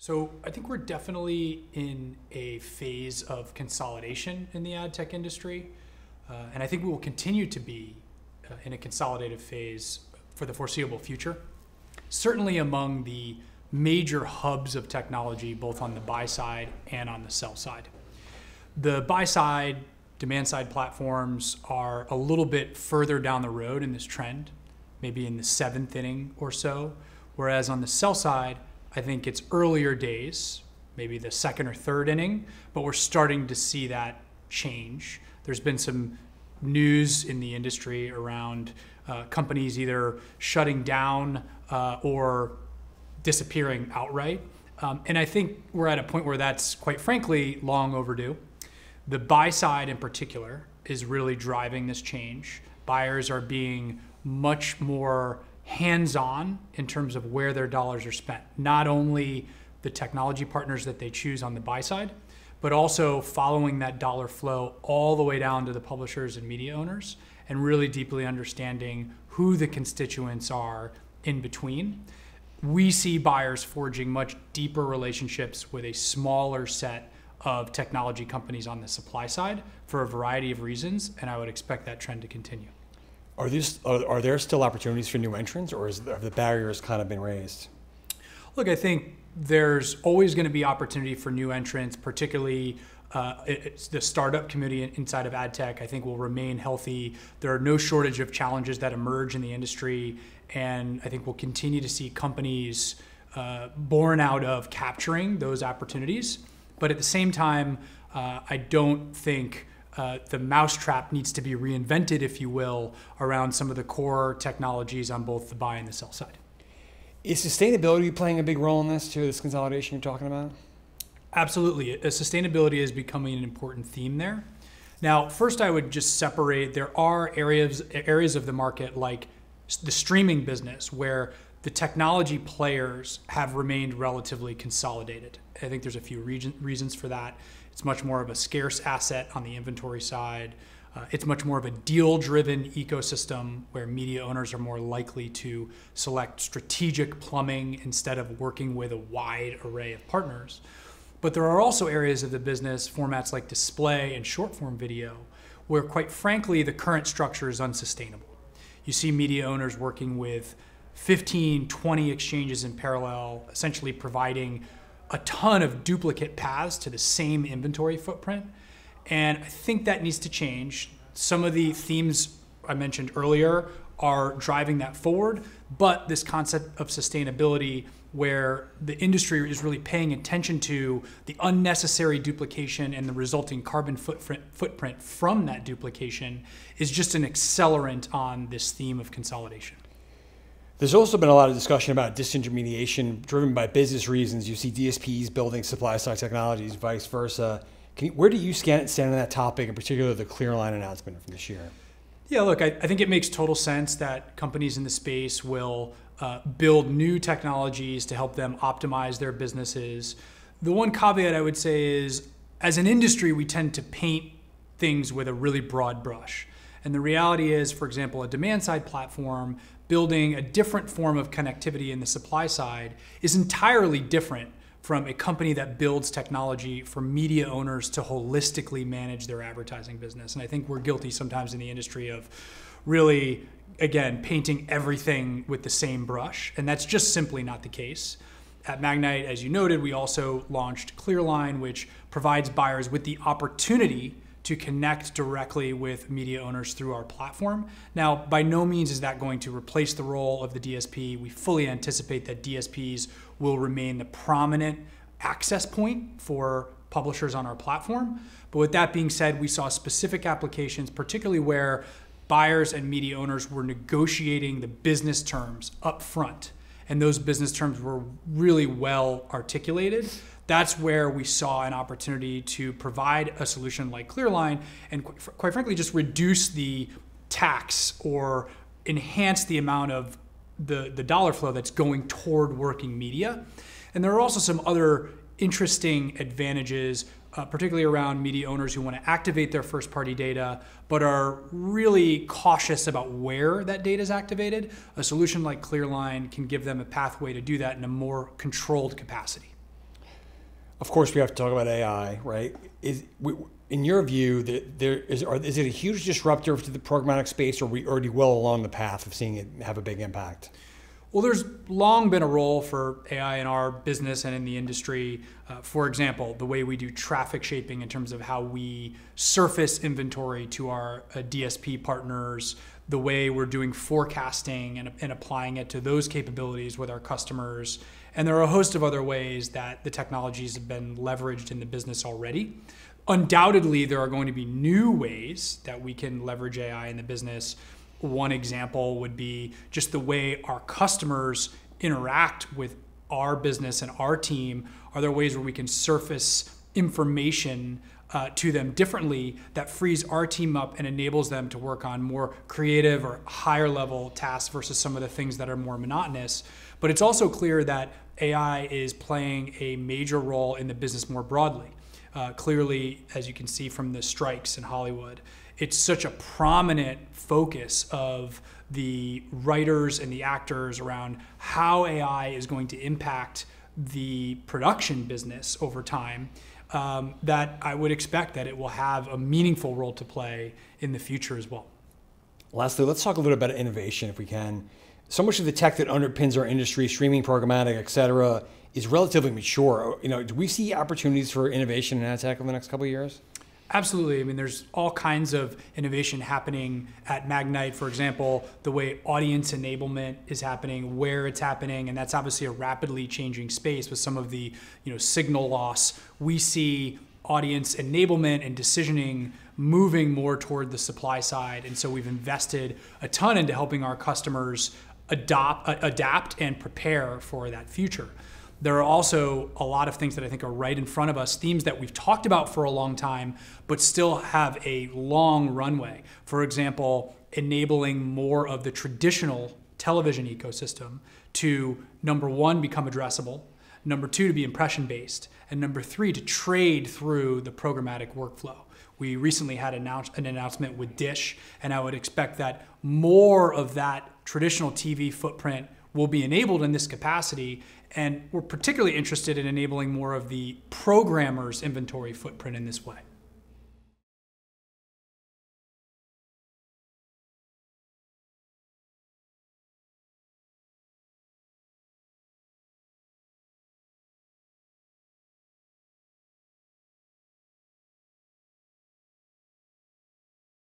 So I think we're definitely in a phase of consolidation in the ad tech industry. And I think we will continue to be in a consolidative phase for the foreseeable future. Certainly among the major hubs of technology, both on the buy side and on the sell side. The buy side, demand side platforms are a little bit further down the road in this trend, maybe in the 7th inning or so. Whereas on the sell side, I think it's earlier days, maybe the 2nd or 3rd inning, but we're starting to see that change. There's been some news in the industry around companies either shutting down or disappearing outright. And I think we're at a point where that's, quite frankly, long overdue. The buy side in particular is really driving this change. Buyers are being much more hands-on in terms of where their dollars are spent. Not only the technology partners that they choose on the buy side, but also following that dollar flow all the way down to the publishers and media owners, and really deeply understanding who the constituents are in between. We see buyers forging much deeper relationships with a smaller set of technology companies on the supply side for a variety of reasons, and I would expect that trend to continue. Are there still opportunities for new entrants, or have the barriers kind of been raised? Look, I think there's always going to be opportunity for new entrants, particularly it's the startup community inside of ad tech, I think, will remain healthy. There are no shortage of challenges that emerge in the industry, and I think we'll continue to see companies born out of capturing those opportunities. But at the same time, I don't think the mousetrap needs to be reinvented, if you will, around some of the core technologies on both the buy and the sell side. Is sustainability playing a big role in this consolidation you're talking about? Absolutely. Sustainability is becoming an important theme there. Now, first I would just separate, there are areas of the market like the streaming business where the technology players have remained relatively consolidated. I think there's a few reasons for that. It's much more of a scarce asset on the inventory side. It's much more of a deal-driven ecosystem where media owners are more likely to select strategic plumbing instead of working with a wide array of partners. But there are also areas of the business, formats like display and short-form video, where quite frankly, the current structure is unsustainable. You see media owners working with 15, 20 exchanges in parallel, essentially providing a ton of duplicate paths to the same inventory footprint. And I think that needs to change. Some of the themes I mentioned earlier are driving that forward, but this concept of sustainability where the industry is really paying attention to the unnecessary duplication and the resulting carbon footprint from that duplication is just an accelerant on this theme of consolidation. There's also been a lot of discussion about disintermediation driven by business reasons. You see DSPs building supply-side technologies, vice versa. Where do you stand on that topic, in particular the ClearLine announcement from this year? Yeah, look, I think it makes total sense that companies in the space will build new technologies to help them optimize their businesses. The one caveat I would say is, as an industry, we tend to paint things with a really broad brush. And the reality is, for example, a demand-side platform building a different form of connectivity in the supply side is entirely different from a company that builds technology for media owners to holistically manage their advertising business. And I think we're guilty sometimes in the industry of really, again, painting everything with the same brush. And that's just simply not the case. At Magnite, as you noted, we also launched ClearLine, which provides buyers with the opportunity to connect directly with media owners through our platform. Now, by no means is that going to replace the role of the DSP. We fully anticipate that DSPs will remain the prominent access point for publishers on our platform. But with that being said, we saw specific applications, particularly where buyers and media owners were negotiating the business terms up front. And those business terms were really well articulated. That's where we saw an opportunity to provide a solution like ClearLine and quite frankly, just reduce the tax or enhance the amount of the dollar flow that's going toward working media. And there are also some other interesting advantages, particularly around media owners who want to activate their first-party data, but are really cautious about where that data is activated. A solution like ClearLine can give them a pathway to do that in a more controlled capacity. Of course, we have to talk about AI, right? In your view, is it a huge disruptor to the programmatic space, or are we already well along the path of seeing it have a big impact? Well, there's long been a role for AI in our business and in the industry. For example, the way we do traffic shaping in terms of how we surface inventory to our DSP partners, the way we're doing forecasting and applying it to those capabilities with our customers. And there are a host of other ways that the technologies have been leveraged in the business already. Undoubtedly, there are going to be new ways that we can leverage AI in the business. One example would be just the way our customers interact with our business and our team. Are there ways where we can surface information to them differently that frees our team up and enables them to work on more creative or higher level tasks versus some of the things that are more monotonous? But it's also clear that AI is playing a major role in the business more broadly. Clearly, as you can see from the strikes in Hollywood, it's such a prominent focus of the writers and the actors around how AI is going to impact the production business over time, that I would expect that it will have a meaningful role to play in the future as well. Lastly, let's talk a little bit about innovation if we can. So much of the tech that underpins our industry, streaming, programmatic, et cetera, is relatively mature. Do we see opportunities for innovation in ad tech in the next couple of years? Absolutely. I mean, there's all kinds of innovation happening at Magnite, for example, the way audience enablement is happening, where it's happening, and that's obviously a rapidly changing space with some of the signal loss. We see audience enablement and decisioning moving more toward the supply side, and so we've invested a ton into helping our customers adapt and prepare for that future. There are also a lot of things that I think are right in front of us, themes that we've talked about for a long time, but still have a long runway. For example, enabling more of the traditional television ecosystem to, number one, become addressable, number two, to be impression-based, and number three, to trade through the programmatic workflow. We recently had an announcement with Dish, and I would expect that more of that traditional TV footprint will be enabled in this capacity. And we're particularly interested in enabling more of the programmers' inventory footprint in this way.